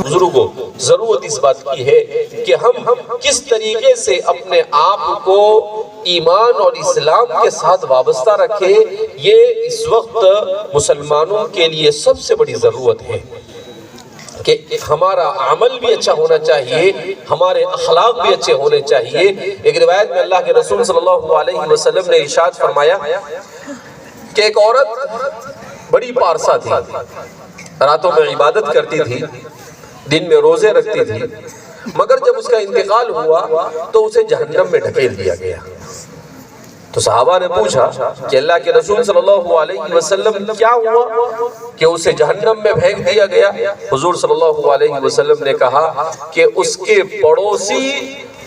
بزرگوں ضرورت اس بات کی ہے کہ ہم کس طریقے سے اپنے آپ کو ایمان اور اسلام کے ساتھ وابستہ رکھیں، یہ اس وقت مسلمانوں کے لیے سب سے بڑی ضرورت ہے کہ ہمارا عمل بھی اچھا ہونا چاہیے، ہمارے اخلاق بھی اچھے ہونے چاہیے۔ ایک روایت میں اللہ کے رسول صلی اللہ علیہ وسلم نے ارشاد فرمایا کہ ایک عورت بڑی پارسا تھی، راتوں میں عبادت کرتی تھی، دن میں روزے رکھتی تھی، مگر جب اس کا انتقال ہوا تو اسے جہنم میں ڈھکیل دیا گیا۔ تو صحابہ نے پوچھا کہ اللہ کے رسول صلی اللہ علیہ وسلم کیا ہوا کہ اسے جہنم میں پھینک دیا گیا؟ حضور صلی اللہ علیہ وسلم نے کہا کہ اس کے پڑوسی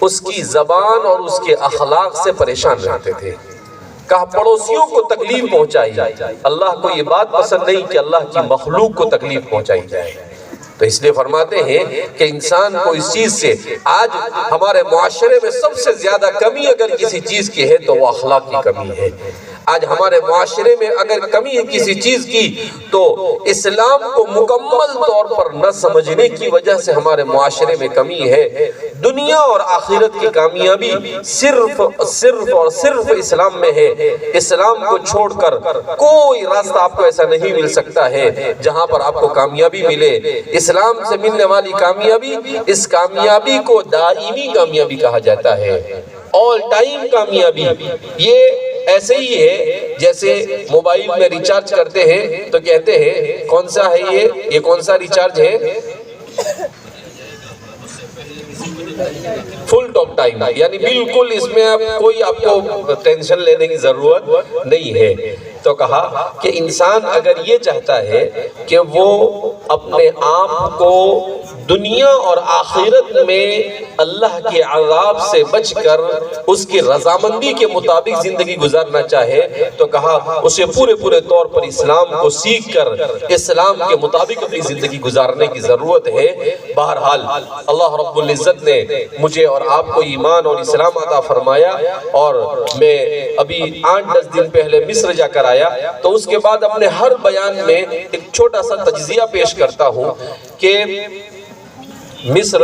اس کی زبان اور اس کے اخلاق سے پریشان رہتے تھے۔ کہا پڑوسیوں کو تکلیف پہنچائی جائے، اللہ کو یہ بات پسند نہیں کہ اللہ کی مخلوق کو تکلیف پہنچائی جائے۔ تو اس لیے فرماتے ہیں کہ انسان کو اس چیز سے، آج ہمارے معاشرے میں سب سے زیادہ کمی اگر کسی چیز کی ہے تو وہ اخلاق کی کمی ہے۔ آج ہمارے معاشرے میں اگر کمی ہے کسی چیز کی تو اسلام کو مکمل طور پر نہ سمجھنے کی وجہ سے ہمارے معاشرے میں کمی ہے۔ دنیا اور آخرت کی کامیابی صرف اور صرف اسلام میں ہے۔ اسلام کو چھوڑ کر کوئی راستہ آپ کو ایسا نہیں مل سکتا ہے جہاں پر آپ کو کامیابی ملے۔ اسلام سے ملنے والی کامیابی، اس کامیابی کو دائمی کامیابی کہا جاتا ہے، آل ٹائم کامیابی۔ یہ ایسے ہی ہے جیسے موبائل میں ریچارج کرتے ہیں تو کہتے ہیں کون سا ہے یہ کون سا ریچارج ہے؟ فل ٹاک ٹائم، یعنی بالکل اس میں کوئی آپ کو ٹینشن لینے کی ضرورت نہیں ہے۔ تو کہا کہ انسان اگر یہ چاہتا ہے کہ وہ اپنے آپ کو دنیا اور آخرت میں اللہ کے عذاب سے بچ کر اس کی رضامندی کے مطابق زندگی گزارنا چاہے تو کہا اسے پورے طور پر اسلام کو سیکھ کر اسلام کے مطابق اپنی زندگی گزارنے کی ضرورت ہے۔ بہرحال اللہ رب العزت نے مجھے اور آپ کو ایمان اور اسلام عطا فرمایا، اور میں ابھی 8-10 دن پہلے مصر جا کر آیا، تو اس کے بعد اپنے ہر بیان میں ایک چھوٹا سا تجزیہ پیش کرتا ہوں کہ مصر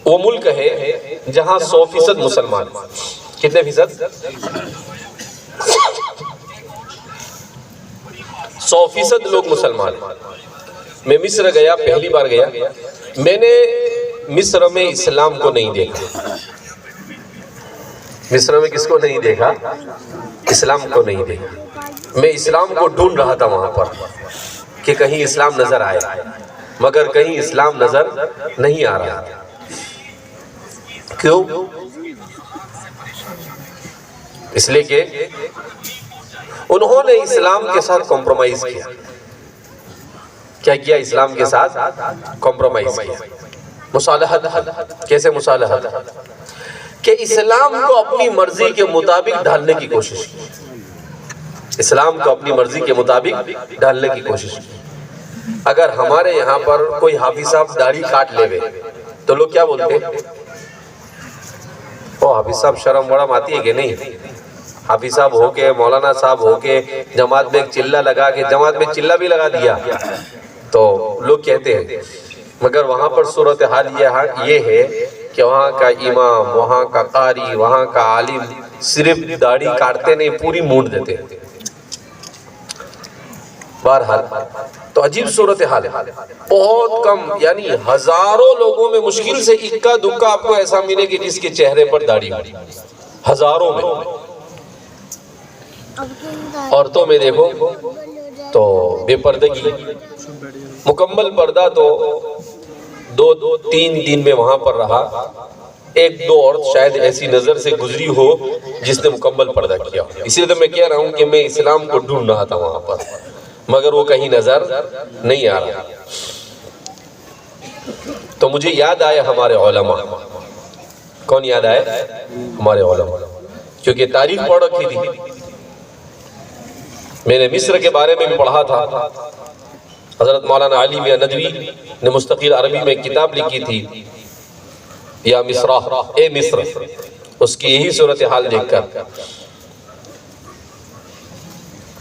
وہ ملک ہے جہاں 100% مسلمان، کتنے فیصد؟ 100% لوگ مسلمان۔ میں مصر گیا، پہلی بار گیا، میں نے مصر میں اسلام کو نہیں دیکھا۔ مصر میں کس کو نہیں دیکھا؟ اسلام کو نہیں دیکھا۔ میں اسلام کو ڈھونڈ رہا تھا وہاں پر کہ کہیں اسلام نظر آئے، مگر کہیں اسلام نظر نہیں آ رہا۔ کیوں؟ اس لیے کہ انہوں نے اسلام کے ساتھ کمپرومائز کیا۔ کیا کیا؟ اسلام کے ساتھ کمپرومائز کیا، مصالحت۔ کیسے مصالحت؟ کہ اسلام کو اپنی مرضی کے مطابق ڈھالنے کی کوشش کی، اسلام کو اپنی مرضی کے مطابق ڈھالنے کی کوشش کی۔ اگر ہمارے یہاں پر کوئی حافظ صاحب داڑھی کاٹ لے وے تو لوگ کیا بولتے ہیں؟ او حافظ صاحب شرم ورم آتی ہے کہ نہیں؟ حافظ صاحب ہو کے، مولانا صاحب ہو کے جماعت میں ایک چلہ لگا کے، جماعت میں چلہ بھی لگا دیا تو لوگ کہتے ہیں۔ مگر وہاں پر صورتحال یہ ہے کہ وہاں کا امام، وہاں کا قاری، وہاں کا عالم صرف داڑھی کاٹتے نہیں، پوری مونڈ دیتے ہیں۔ بہرحال تو عجیب صورتحال ہے، بہت کم، یعنی ہزاروں لوگوں میں مشکل سے اکا دکا آپ کو ایسا ملے کہ جس کے چہرے پر داڑھی ہو، ہزاروں میں۔ عورتوں میں دیکھو تو بے پردگی، مکمل پردہ تو 2-3 دن میں وہاں پر رہا، 1-2 عورت شاید ایسی نظر سے گزری ہو جس نے مکمل پردہ کیا ہو۔ اسی لیے تو میں کہہ رہا ہوں کہ میں اسلام کو ڈھونڈ رہا تھا وہاں پر، مگر وہ کہیں نظر نہیں آ رہا۔ تو مجھے یاد آیا ہمارے علماء۔ کون یاد آئے؟ ہمارے علماء، کیونکہ تاریخ پڑھ رکھی تھی۔ میں نے مصر کے بارے میں بھی پڑھا تھا، حضرت مولانا علی میاں ندوی نے مستقل عربی میں ایک کتاب لکھی تھی، یا مصرہ، اے مصر، اس کی یہی صورتحال دیکھ کر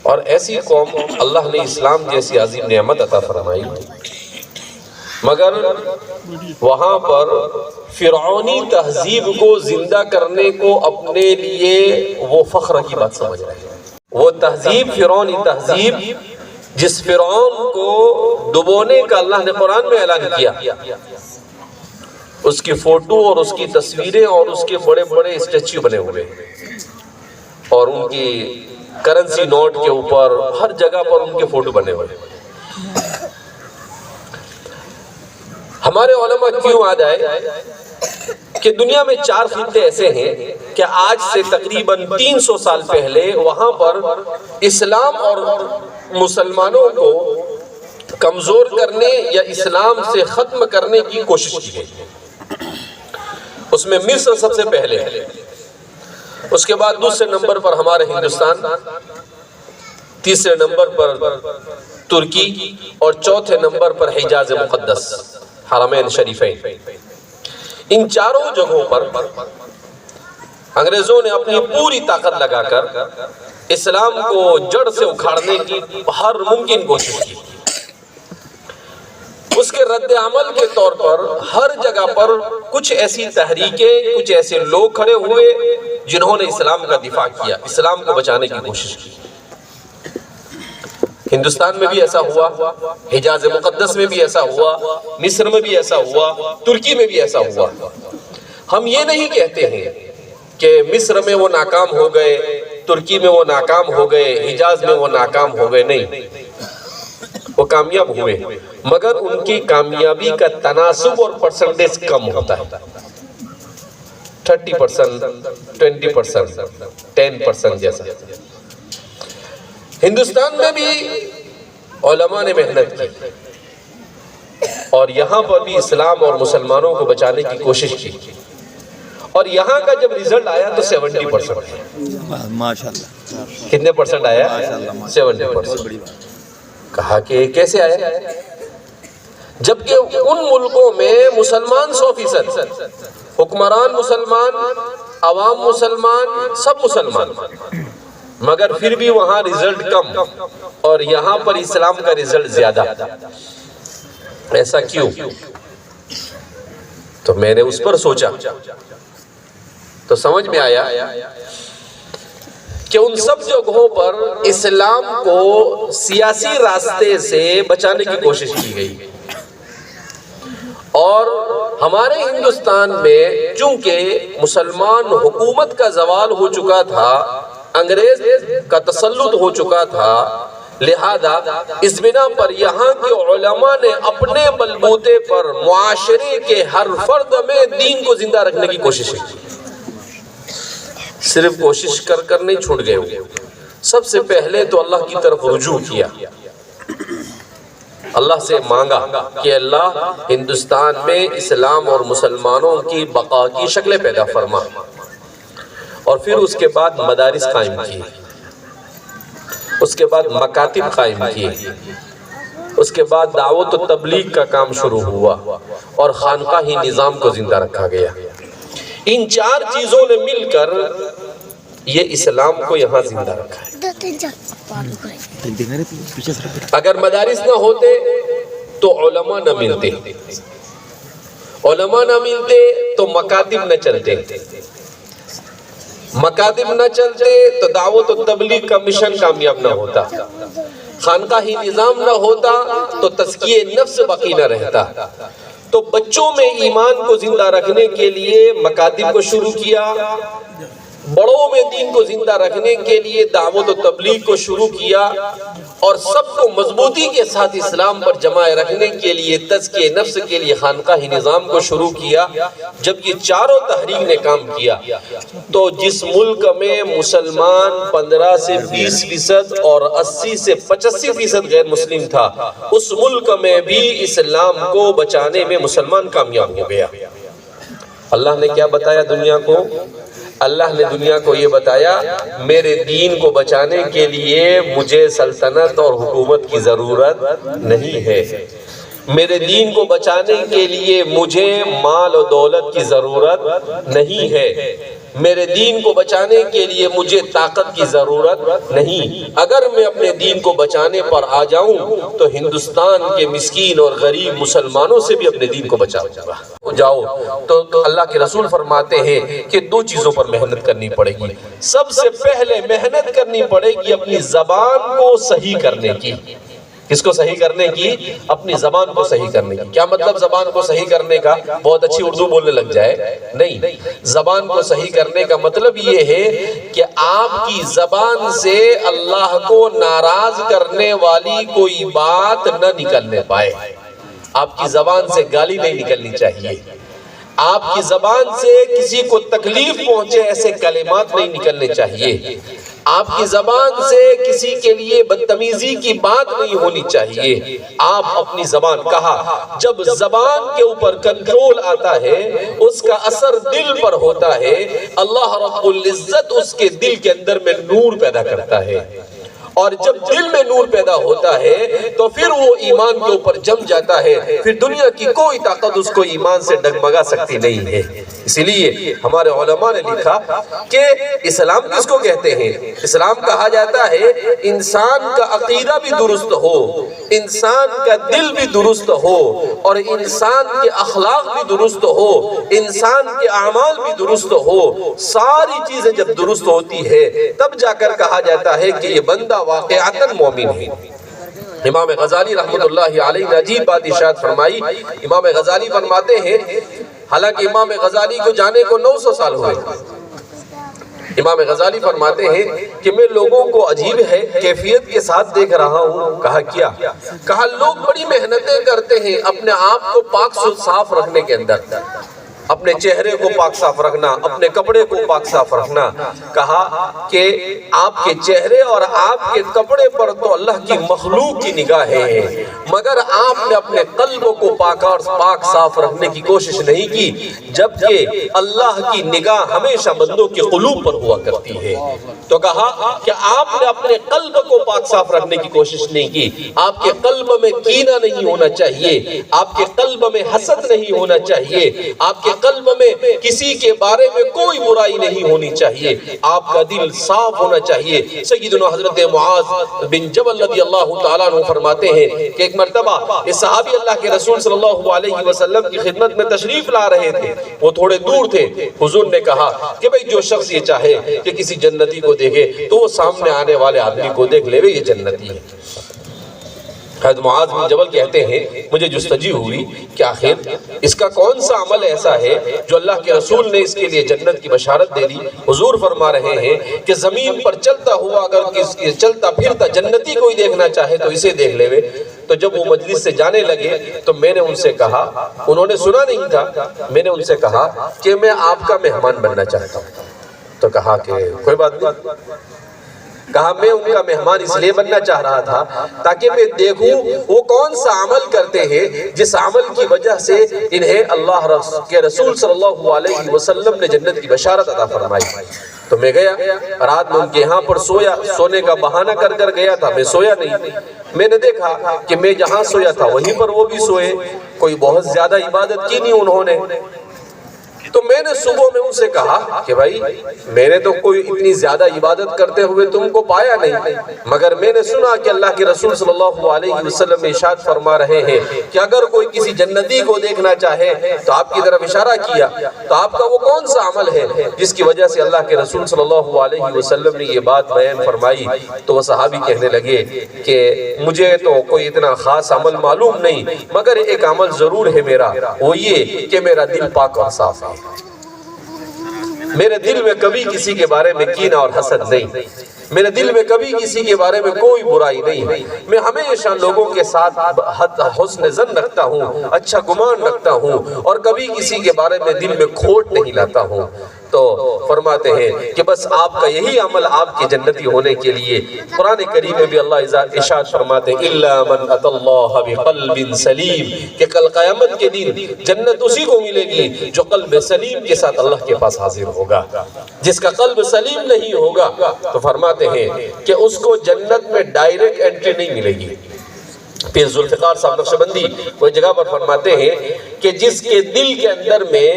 اور ایسی قوم اللہ نے اسلام جیسی عظیم نعمت عطا فرمائی، مگر وہاں پر فرعونی تہذیب کو زندہ کرنے کو اپنے لیے وہ فخر کی بات سمجھ رہے ہیں۔ وہ تہذیب، فرعونی تہذیب، جس فرعون کو ڈبونے کا اللہ نے قرآن میں اعلان کیا، اس کی فوٹو اور اس کی تصویریں اور اس کے بڑے بڑے اسٹیچو بنے ہوئے، اور ان کی کرنسی نوٹ کے اوپر ہر جگہ پر ان کے فوٹو بنے ہوئے۔ ہمارے علماء کیوں آ جائے کہ دنیا میں 4 خطے ایسے ہیں کہ آج سے تقریباً 300 سال پہلے وہاں پر اسلام اور مسلمانوں کو کمزور کرنے یا اسلام سے ختم کرنے کی کوشش کی گئی۔ اس میں مصر سب سے پہلے ہے، اس کے بعد دوسرے نمبر پر ہمارے ہندوستان، تیسرے نمبر پر ترکی، اور چوتھے نمبر پر حجاز مقدس، حرمین شریفین۔ ان چاروں جگہوں پر انگریزوں نے اپنی پوری طاقت لگا کر اسلام کو جڑ سے اکھاڑنے کی ہر ممکن کوشش کی۔ اس کے رد عمل کے طور پر ہر جگہ پر کچھ ایسی تحریکیں، کچھ ایسے لوگ کھڑے ہوئے جنہوں نے اسلام کا دفاع کیا، اسلام کو بچانے کی کوشش کی۔ ہندوستان میں بھی ایسا ہوا، حجاز مقدس میں بھی ایسا ہوا، مصر میں بھی ایسا ہوا، ترکی میں بھی ایسا ہوا۔ ہم یہ نہیں کہتے ہیں کہ مصر میں وہ ناکام ہو گئے، ترکی میں وہ ناکام ہو گئے، حجاز میں وہ ناکام ہو گئے، نہیں، وہ کامیاب ہوئے، مگر ان کی کامیابی کا تناسب اور پرسنٹیج کم ہوتا ہے، 30%، 20%، 10% جیسا۔ ہندوستان میں بھی علماء نے محنت کی اور یہاں پر بھی اسلام اور مسلمانوں کو بچانے کی کوشش کی، اور یہاں کا جب ریزلٹ آیا تو 70%۔ ماشاءاللہ۔ کتنے پرسنٹ آیا؟ 70%۔ کہا کہ کیسے آیا؟ جبکہ ان ملکوں میں مسلمان 100%، حکمران مسلمان، عوام مسلمان، سب مسلمان، مگر پھر بھی وہاں ریزلٹ کم، اور یہاں پر اسلام کا ریزلٹ زیادہ۔ ایسا کیوں؟ تو میں نے اس پر سوچا تو سمجھ میں آیا کہ ان سب جگہوں پر اسلام کو سیاسی راستے سے بچانے کی کوشش کی گئی، اور ہمارے ہندوستان میں چونکہ مسلمان حکومت کا زوال ہو چکا تھا، انگریز کا تسلط ہو چکا تھا، لہذا اس بنا پر یہاں کے علماء نے اپنے بلبوتے پر معاشرے کے ہر فرد میں دین کو زندہ رکھنے کی کوشش کی۔ صرف کوشش کر نہیں چھوڑ گئے، سب سے پہلے تو اللہ کی طرف رجوع کیا، اللہ سے مانگا کہ اللہ ہندوستان میں اسلام اور مسلمانوں کی بقا کی شکلیں پیدا فرما، اور پھر اس کے بعد مدارس قائم کیے، اس کے بعد مکاتب قائم کیے، اس کے بعد دعوت و تبلیغ کا کام شروع ہوا، اور خانقاہی نظام کو زندہ رکھا گیا۔ ان 4 چیزوں نے مل کر یہ اسلام کو یہاں زندہ رکھا ہے۔ اگر مدارس نہ ہوتے تو علماء نہ ملتے، علماء نہ ملتے تو مکاتب نہ چلتے، مکاتب نہ چلتے تو دعوت و تبلیغ کا مشن کامیاب نہ ہوتا، خانقاہی نظام نہ ہوتا تو تزکیہ نفس باقی نہ رہتا۔ تو بچوں میں ایمان کو زندہ رکھنے کے لیے مکاتب کو شروع کیا، بڑوں میں دین کو زندہ رکھنے کے لیے دعوت و تبلیغ کو شروع کیا، اور سب کو مضبوطی کے ساتھ اسلام پر جمع رکھنے کے لیے تزکیہ نفس کے لیے خانقاہی نظام کو شروع کیا۔ جب یہ چاروں تحریک نے کام کیا تو جس ملک میں مسلمان 15 سے 20% اور 80 سے 85% غیر مسلم تھا، اس ملک میں بھی اسلام کو بچانے میں مسلمان کامیاب ہو گیا۔ اللہ نے کیا بتایا دنیا کو؟ اللہ نے دنیا کو یہ بتایا میرے دین کو بچانے کے لیے مجھے سلطنت اور حکومت کی ضرورت نہیں ہے، میرے دین کو بچانے کے لیے مجھے مال و دولت کی ضرورت نہیں ہے، میرے دین کو بچانے کے لیے مجھے طاقت کی ضرورت نہیں، اگر میں اپنے دین کو بچانے پر آ جاؤں تو ہندوستان کے مسکین اور غریب مسلمانوں سے بھی اپنے دین کو بچاؤں گا۔ جاؤ تو اللہ کے رسول فرماتے ہیں کہ دو چیزوں پر محنت کرنی پڑے گی۔ سب سے پہلے محنت کرنی پڑے گی اپنی زبان کو صحیح کرنے کی۔ کس کو صحیح کرنے کی؟ اپنی زبان کو صحیح کرنے کی۔ کیا مطلب زبان کو صحیح کرنے کا؟ بہت اچھی اردو بولنے لگ جائے؟ نہیں، زبان کو صحیح کرنے کا مطلب یہ ہے کہ آپ کی زبان سے اللہ کو ناراض کرنے والی کوئی بات نہ نکلنے پائے۔ آپ کی زبان سے گالی نہیں نکلنی چاہیے، آپ کی زبان سے کسی کو تکلیف پہنچے ایسے کلمات نہیں نکلنے چاہیے، آپ کی زبان سے کسی کے لیے بدتمیزی کی بات نہیں ہونی چاہیے۔ آپ اپنی زبان، کہا جب زبان کے اوپر کنٹرول آتا ہے اس کا اثر دل پر ہوتا ہے، اللہ رب العزت اس کے دل کے اندر میں نور پیدا کرتا ہے، اور جب دل میں نور پیدا ہوتا ہے تو پھر وہ ایمان کے اوپر جم جاتا ہے، پھر دنیا کی کوئی طاقت اس کو ایمان سے ڈگمگا سکتی نہیں ہے۔ اسی لیے ہمارے علماء نے لکھا کہ اسلام کس کو کہتے ہیں؟ اسلام کہا جاتا ہے انسان کا عقیدہ بھی درست ہو، انسان کا دل بھی درست ہو، اور انسان کے اخلاق بھی درست ہو، انسان کے اعمال بھی درست ہو۔ ساری چیزیں جب درست ہوتی ہے تب جا کر کہا جاتا ہے کہ یہ بندہ واقعاتاً مومن ہے۔ امام غزالی رحمت اللہ علیہ نے عجیب بات ارشاد فرمائی۔ امام غزالی فرماتے ہیں، حالانکہ امام غزالی کو جانے کو 900 سال ہوئے، امام غزالی فرماتے ہیں کہ میں لوگوں کو عجیب ہے کیفیت کے ساتھ دیکھ رہا ہوں۔ کہا کیا؟ کہا لوگ بڑی محنتیں کرتے ہیں اپنے آپ کو پاک صاف رکھنے کے اندر، اپنے چہرے کو پاک صاف رکھنا، اپنے کپڑے کو پاک صاف رکھنا۔ کہا کہ آپ کے چہرے اور آپ کے کپڑے پر تو اللہ کی مخلوق کی نگاہیں ہیں، مگر آپ نے اپنے قلب کو پاک صاف رکھنے کی کوشش نہیں کی، جبکہ اللہ کی نگاہ ہمیشہ بندوں کے قلوب پر ہوا کرتی ہے۔ تو کہا کہ آپ نے اپنے قلب کو پاک صاف رکھنے کی کوشش نہیں کی، آپ کے قلب میں کینہ نہیں ہونا چاہیے، آپ کے قلب میں حسد نہیں ہونا چاہیے، آپ کے قلب میں کسی کے بارے میں کوئی برائی نہیں ہونی چاہیے، آپ کا دل صاف ہونا چاہیے۔ سیدنا حضرت معاذ بن جبل رضی اللہ تعالیٰ عنہ فرماتے ہیں کہ ایک مرتبہ اس صحابی اللہ کے رسول صلی اللہ علیہ وسلم کی خدمت میں تشریف لا رہے تھے، وہ تھوڑے دور تھے۔ حضور نے کہا کہ بھئی جو شخص یہ چاہے کہ کسی جنتی کو دیکھے تو وہ سامنے آنے والے آدمی کو دیکھ لے، یہ جنتی ہے۔ حضرت معاذ بن جبل کہتے ہیں مجھے جستجی ہوئی کہ آخر اس کا کون سا عمل ایسا ہے جو اللہ کے رسول نے اس کے لیے جنت کی بشارت دے دی۔ حضور فرما رہے ہیں کہ زمین پر چلتا ہوا اگر چلتا پھرتا جنتی کوئی دیکھنا چاہے تو اسے دیکھ لے۔ تو جب وہ مجلس سے جانے لگے تو میں نے ان سے کہا، انہوں نے سنا نہیں تھا، میں نے ان سے کہا کہ میں آپ کا مہمان بننا چاہتا ہوں۔ تو کہا کہ کوئی بات نہیں۔ کہا میں ان کا مہمان اس لیے بننا چاہ رہا تھا تاکہ میں دیکھوں وہ کون سا عمل کرتے ہیں جس عمل کی وجہ سے انہیں اللہ کے رسول صلی اللہ علیہ وسلم نے جنت کی بشارت عطا فرمائی۔ تو میں گیا، رات میں ان کے یہاں پر سویا، سونے کا بہانہ کر گیا تھا، میں سویا نہیں۔ میں نے دیکھا کہ میں جہاں سویا تھا وہیں پر وہ بھی سوئے، کوئی بہت زیادہ عبادت کی نہیں انہوں نے۔ تو میں نے صبح میں ان سے کہا کہ بھائی میں نے تو کوئی اتنی زیادہ عبادت کرتے ہوئے تم کو پایا نہیں، مگر میں نے سنا کہ اللہ کے رسول صلی اللہ علیہ وسلم ارشاد فرما رہے ہیں کہ اگر کوئی کسی جنتی کو دیکھنا چاہے تو آپ کی طرف اشارہ کیا، تو آپ کا وہ کون سا عمل ہے جس کی وجہ سے اللہ کے رسول صلی اللہ علیہ وسلم نے یہ بات بیان فرمائی؟ تو وہ صحابی کہنے لگے کہ مجھے تو کوئی اتنا خاص عمل معلوم نہیں، مگر ایک عمل ضرور ہے میرا، وہ یہ کہ میرا دل پاک اور صاف ہے، میرے دل میں کبھی کسی کے بارے میں کینہ اور حسد نہیں، میرے دل میں کبھی کسی کے بارے میں کوئی برائی نہیں، میں ہمیشہ لوگوں کے ساتھ حسن ظن رکھتا ہوں، اچھا گمان رکھتا ہوں، اور کبھی کسی کے بارے میں دل میں کھوٹ نہیں لاتا ہوں۔ تو فرماتے ہیں کہ بس آپ کا یہی عمل آپ کے جنتی ہونے کے لیے، قرآن کریم میں بھی اللہ ارشاد فرماتے ہیں اِلَّا مَنْ أَتَى اللَّهَ بِقَلْبٍ سَلِيمٍ، کہ کل قیامت کے دن جنت اسی کو ملے گی جو قلب سلیم کے ساتھ اللہ کے پاس حاضر ہوگا۔ جس کا قلب سلیم نہیں ہوگا تو فرماتے ہیں کہ اس کو جنت میں ڈائریکٹ انٹری نہیں ملے گی۔ پھر ذوالفقار صاحب نقشبندی کوئی جگہ پر فرماتے ہیں کہ جس کے دل کے اندر میں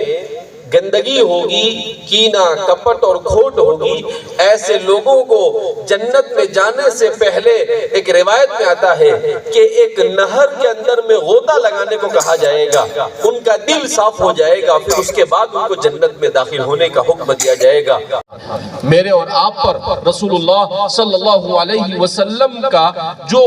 گندگی ہوگی، کینہ کپٹ اور کھوٹ ہوگی، ایسے لوگوں کو جنت میں جانے سے پہلے ایک روایت میں آتا ہے کہ ایک نہر کے اندر میں غوطہ لگانے کو کہا جائے گا، ان کا دل صاف ہو جائے گا، پھر اس کے بعد ان کو جنت میں داخل ہونے کا حکم دیا جائے گا۔ میرے اور آپ پر رسول اللہ صلی اللہ علیہ وسلم کا جو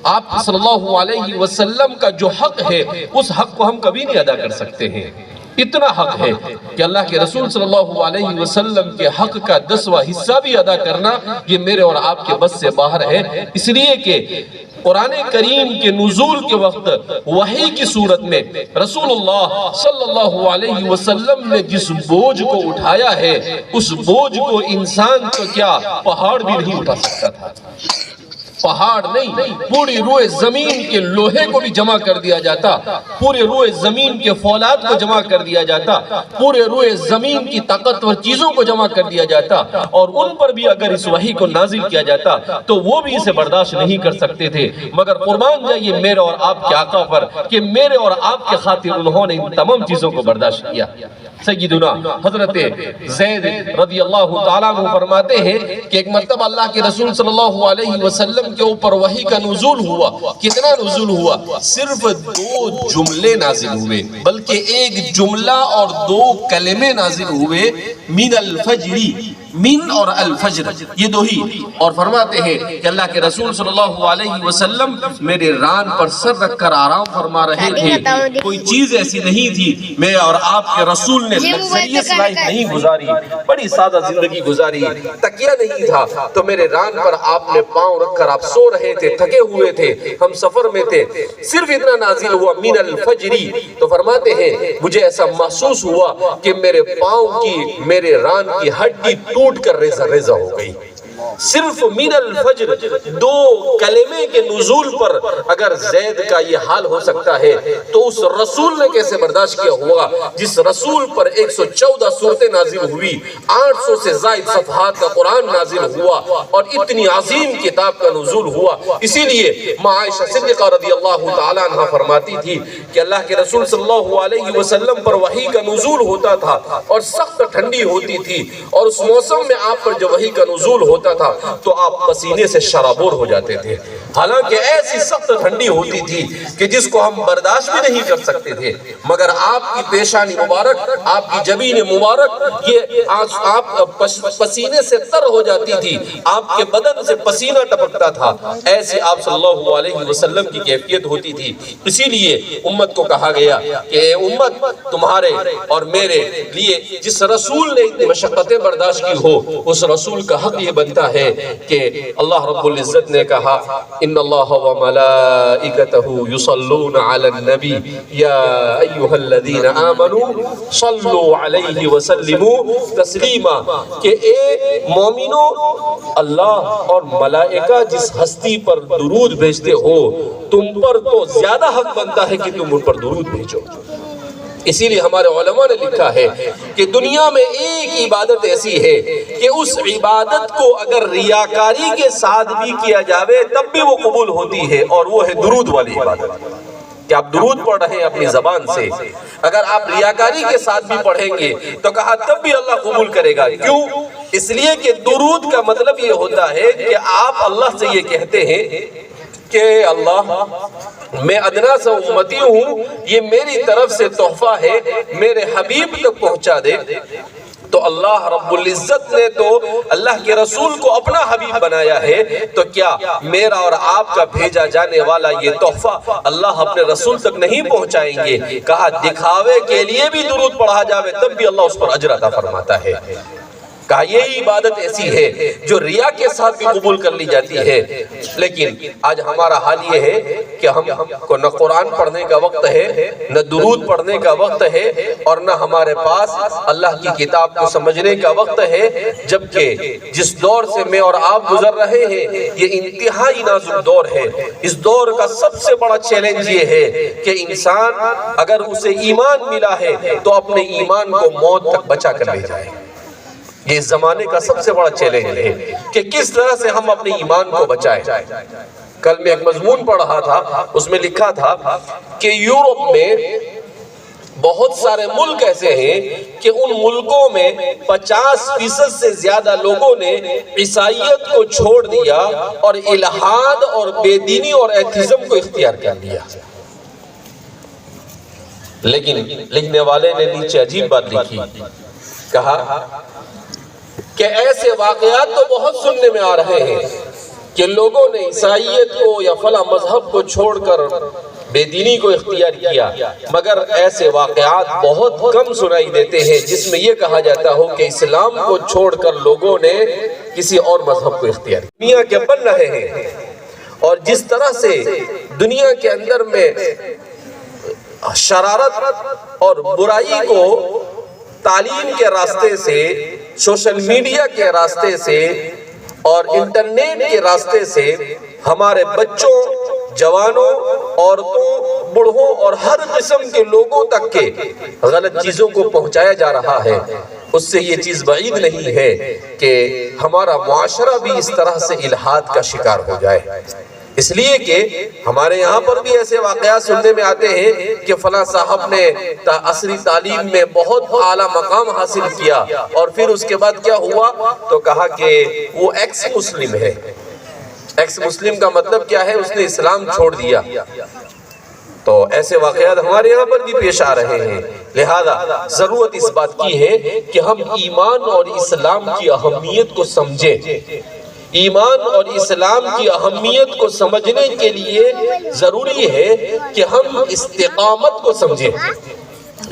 آپ صلی اللہ علیہ وسلم کا جو حق ہے، اس حق کو ہم کبھی نہیں ادا کر سکتے ہیں۔ اتنا حق ہے کہ اللہ کے رسول صلی اللہ علیہ وسلم کے حق کا 10واں حصہ بھی ادا کرنا یہ میرے اور آپ کے بس سے باہر ہے، اس لیے کہ قرآن کریم کے نزول کے وقت وحی کی صورت میں رسول اللہ صلی اللہ علیہ وسلم نے جس بوجھ کو اٹھایا ہے، اس بوجھ کو انسان تو کیا پہاڑ بھی نہیں اٹھا سکتا تھا۔ پہاڑ نہیں، پوری روئے زمین کے لوہے کو بھی جمع کر دیا جاتا، پورے روئے زمین کے فولاد کو جمع کر دیا جاتا، پورے روئے زمین کی طاقتور چیزوں کو جمع کر دیا جاتا، اور ان پر بھی اگر اس وحی کو نازل کیا جاتا تو وہ بھی اسے برداشت نہیں کر سکتے تھے۔ مگر قربان جائیے میرے اور آپ کے آقا پر کہ میرے اور آپ کے خاطر انہوں نے ان تمام چیزوں کو برداشت کیا۔ سیدنا حضرت زید رضی اللہ تعالیٰ عنہ فرماتے ہیں کہ ایک مرتبہ اللہ کے رسول صلی اللہ علیہ وسلم کے اوپر وحی کا نزول ہوا۔ کتنا نزول ہوا؟ صرف 2 جملے نازل ہوئے، بلکہ ایک جملہ اور 2 کلمے نازل ہوئے، من الفجر، من اور الفجر، یہ 2 ہی۔ اور فرماتے ہیں کہ اللہ کے رسول صلی اللہ علیہ وسلم میرے ران پر سر رکھ کر آرام فرما رہے تھے، کوئی چیز ایسی نہیں تھی، میں اور آپ کے رسول نے لگزریس لائف نہیں گزاری، بڑی سادہ زندگی گزاری، تکیہ نہیں تھا، تو میرے ران پر آپ نے پاؤں رکھ کر آپ سو رہے تھے، تھکے ہوئے تھے، ہم سفر میں تھے، صرف اتنا نازل ہوا من الفجری۔ تو فرماتے ہیں مجھے ایسا محسوس ہوا کہ میرے پاؤں کی، میرے ران کی ہڈی ٹوٹ کر ریزہ ریزہ ہو گئی۔ صرف من الفجر 2 کلمے کے نزول پر اگر زید کا یہ حال ہو سکتا ہے تو اس رسول نے کیسے برداشت کیا ہوگا جس رسول پر 114 سورتیں نازل ہوئی، 800 سے زائد صفحات کا قرآن نازل ہوا، اور اتنی عظیم کتاب کا نزول ہوا۔ اسی لیے ماں عائشہ صدیقہ رضی اللہ تعالیٰ عنہ فرماتی تھی کہ اللہ کے رسول صلی اللہ علیہ وسلم پر وحی کا نزول ہوتا تھا اور سخت ٹھنڈی ہوتی تھی، اور اس موسم میں آپ پر جو وحی کا نزول ہوتا تھا تو آپ پسینے سے شرابور ہو جاتے تھے، حالانکہ ایسی سخت ٹھنڈی ہوتی تھی کہ جس کو ہم برداشت بھی نہیں کر سکتے تھے، مگر آپ کی پیشانی مبارک، آپ کی جبین مبارک، یہ آپ پسینے سے تر ہو جاتی تھی، آپ کے بدن سے پسینہ ٹپکتا تھا، ایسی آپ صلی اللہ علیہ وسلم کی کیفیت ہوتی تھی۔ اسی لیے امت کو کہا گیا کہ اے امت، تمہارے اور میرے لیے جس رسول نے اتنی مشقتیں برداشت کی ہو، اس رسول کا حق یہ بنتا ہے کہ اللہ رب العزت نے کہا ان اللہ و ملائکتہ یصلون علی النبی یا ایہا الذین آمنوا صلوا علیہ وسلموا تسلیما، کہ اے مومنو، اللہ اور ملائکہ جس ہستی پر درود بھیجتے ہو تم پر تو زیادہ حق بنتا ہے کہ تم ان پر درود بھیجو۔ اسی لیے ہمارے علماء نے لکھا ہے کہ دنیا میں ایک عبادت ایسی ہے کہ اس عبادت کو اگر ریاکاری کے ساتھ بھی کیا جاوے تب بھی وہ قبول ہوتی ہے، اور وہ ہے درود والی عبادت، کہ آپ درود پڑھ رہے ہیں اپنی زبان سے، اگر آپ ریاکاری کے ساتھ بھی پڑھیں گے تو کہا تب بھی اللہ قبول کرے گا۔ کیوں؟ اس لیے کہ درود کا مطلب یہ ہوتا ہے کہ آپ اللہ سے یہ کہتے ہیں کہ اللہ میں ادنا سا امتی ہوں، یہ میری طرف سے تحفہ ہے، میرے حبیب تک پہنچا دے۔ تو اللہ رب العزت نے تو اللہ کے رسول کو اپنا حبیب بنایا ہے، تو کیا میرا اور آپ کا بھیجا جانے والا یہ تحفہ اللہ اپنے رسول تک نہیں پہنچائیں گے؟ کہا دکھاوے کے لیے بھی درود پڑھا جاوے تب بھی اللہ اس پر اجر عطا فرماتا ہے۔ کہا یہ عبادت ایسی ہے جو ریا کے ساتھ بھی قبول کر لی جاتی ہے، لیکن آج ہمارا حال یہ ہے کہ ہم کو نہ قرآن پڑھنے کا وقت ہے، نہ درود پڑھنے کا وقت ہے، اور نہ ہمارے پاس اللہ کی کتاب کو سمجھنے کا وقت ہے، جبکہ جس دور سے میں اور آپ گزر رہے ہیں یہ انتہائی نازک دور ہے۔ اس دور کا سب سے بڑا چیلنج یہ ہے کہ انسان اگر اسے ایمان ملا ہے تو اپنے ایمان کو موت تک بچا کر لے جائے۔ یہ اس زمانے کا سب سے بڑا چیلنج ہے کہ کس طرح سے ہم اپنے ایمان کو بچائیں۔ کل میں ایک مضمون پڑھ رہا تھا، اس میں لکھا تھا کہ یورپ میں بہت سارے ملک ایسے ہیں کہ ان ملکوں میں 50% سے زیادہ لوگوں نے عیسائیت کو چھوڑ دیا اور الحاد اور بے دینی اور ایتھیزم کو اختیار کر لیا. لیکن لکھنے والے نے نیچے عجیب بات لکھی، کہا کہ ایسے واقعات تو بہت سننے میں آ رہے ہیں کہ لوگوں نے عیسائیت کو یا فلاں مذہب کو چھوڑ کر بے دینی کو اختیار کیا، مگر ایسے واقعات بہت کم سنائی دیتے ہیں جس میں یہ کہا جاتا ہو کہ اسلام کو چھوڑ کر لوگوں نے کسی اور مذہب کو اختیار کیا. دنیا کے بن رہے ہیں اور جس طرح سے دنیا کے اندر میں شرارت اور برائی کو تعلیم کے راستے سے، سوشل میڈیا کے راستے سے اور انٹرنیٹ کے راستے سے ہمارے بچوں، جوانوں، عورتوں، بوڑھوں اور ہر قسم کے لوگوں تک کے غلط چیزوں کو پہنچایا جا رہا ہے، اس سے یہ چیز بعید نہیں ہے کہ ہمارا معاشرہ بھی اس طرح سے الحاد کا شکار ہو جائے. اس لیے کہ ہمارے یہاں پر بھی ایسے واقعات سننے میں آتے ہیں کہ فلاں صاحب نے عصری تعلیم میں بہت اعلیٰ مقام حاصل کیا اور پھر اس کے بعد کیا ہوا تو کہا کہ وہ ایکس مسلم ہے. ایکس مسلم کا مطلب کیا ہے؟ اس نے اسلام چھوڑ دیا. تو ایسے واقعات ہمارے یہاں پر بھی پیش آ رہے ہیں. لہذا ضرورت اس بات کی ہے کہ ہم ایمان اور اسلام کی اہمیت کو سمجھیں. ایمان اور اسلام کی اہمیت کو سمجھنے کے لیے ضروری ہے کہ ہم استقامت کو سمجھیں.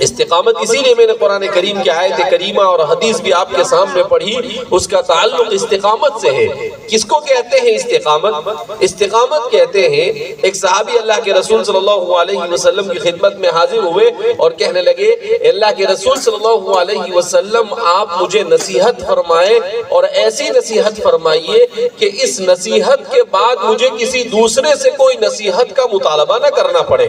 استقامت اسی لیے میں نے قرآن کریم کی آیت کریمہ اور حدیث بھی آپ کے سامنے پڑھی، اس کا تعلق استقامت سے ہے. کس کو کہتے ہیں استقامت؟ استقامت کہتے ہیں ایک صحابی اللہ کے رسول صلی اللہ علیہ وسلم کی خدمت میں حاضر ہوئے اور کہنے لگے، اللہ کے رسول صلی اللہ علیہ وسلم آپ مجھے نصیحت فرمائیں اور ایسی نصیحت فرمائیے کہ اس نصیحت کے بعد مجھے کسی دوسرے سے کوئی نصیحت کا مطالبہ نہ کرنا پڑے.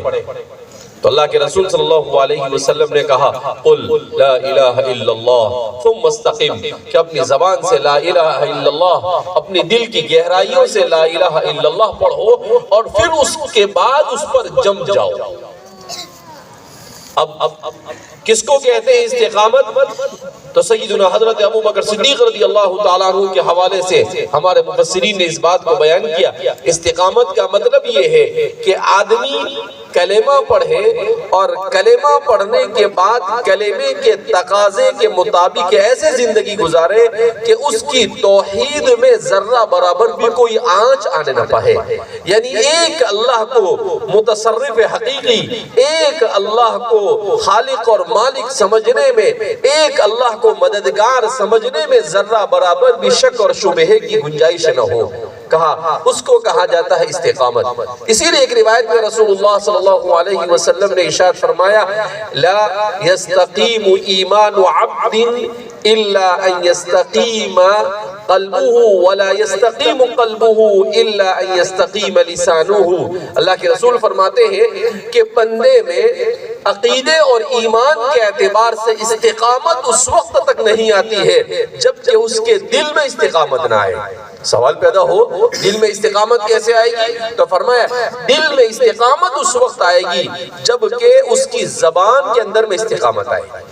تو اللہ کے رسول صلی اللہ علیہ وسلم نے کہا قل لا الہ الا اللہ ثم استقم، کہ اپنی زبان سے لا الہ الا اللہ، اپنی دل کی گہرائیوں سے لا الہ الا اللہ پڑھو اور پھر اس کے بعد اس پر جم جاؤ. اب کس کو کہتے ہیں استقامت؟ تو سیدنا حضرت ابو بکر صدیق رضی اللہ تعالیٰ عنہ کے حوالے سے ہمارے مفسرین نے اس بات کو بیان کیا. استقامت کا مطلب یہ ہے کہ آدمی کلمہ پڑھے اور کلمہ پڑھنے کے بعد کلمے کے تقاضے کے مطابق ایسے زندگی گزارے کہ اس کی توحید میں ذرہ برابر بھی کوئی آنچ آنے نہ پائے. یعنی ایک اللہ کو متصرف حقیقی، ایک اللہ کو خالق اور مالک سمجھنے میں، ایک اللہ کو مددگار سمجھنے میں ذرہ برابر بھی شک اور شبہے کی گنجائش نہ ہو. کہا اس کو کہا جاتا ہے استقامت. اسی لیے ایک روایت میں رسول اللہ صلی اللہ علیہ وسلم نے ارشاد فرمایا لا يستقیم ایمان عبد الا ان يستقیم قلبه ولا يستقیم قلبه الا ان يستقیم لسانه. اللہ کے رسول فرماتے ہیں کہ بندے میں عقیدے اور ایمان کے اعتبار سے استقامت اس وقت تک نہیں آتی ہے جب کہ اس کے دل میں استقامت نہ آئے. سوال پیدا ہو دل میں استقامت کیسے آئے گی؟ تو فرمایا دل میں استقامت اس وقت آئے گی جب کہ اس کی زبان کے اندر میں استقامت آئے.